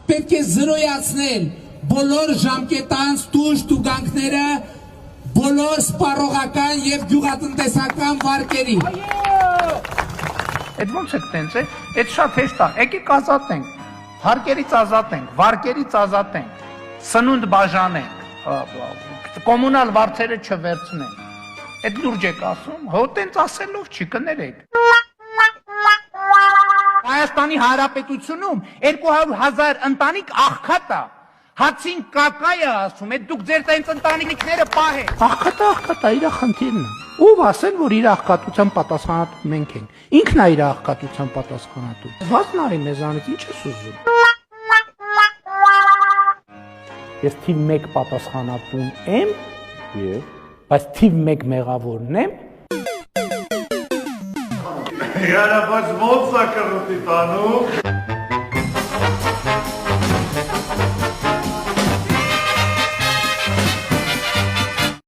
պետք է զրոյացնել բոլոր ժամկետանց տուժ տուգանքները բոլոր սպառողական եւ գյուղատնտեսական վարկերի։ Այդ ոնց է տենց է, այդ շատ հեշտ է, եկեք ազատենք, հարկերից ազատենք, վարկերից ազատենք, սնունդ բաժանենք, կոմունալ վարձերը չվերցնենք, այդ լուրջ եք ասում, հո տենց ասելով չի կներեք։ Հայաստանի Հանրապետությունում 200,000 ընտանիք աղքատ է, հացին կակա է ասում, այդ դուք ձեր տենց ընտանիքները պահեք։ Աղքատը իր խնդիրն է։ Ով ասել, որ իր աղքատության պատասխանատու մենք ենք։ Ինքն է իր աղքատության պատասխանատու։ Ված նայ մեզանից ինչ ես ուզում։ Ես թիվ 1 պատասխանատուն եմ, բայց թիվ 1 մեղավորն եմ։ Յարա, բայց ո՞նց է կռուտի տանում։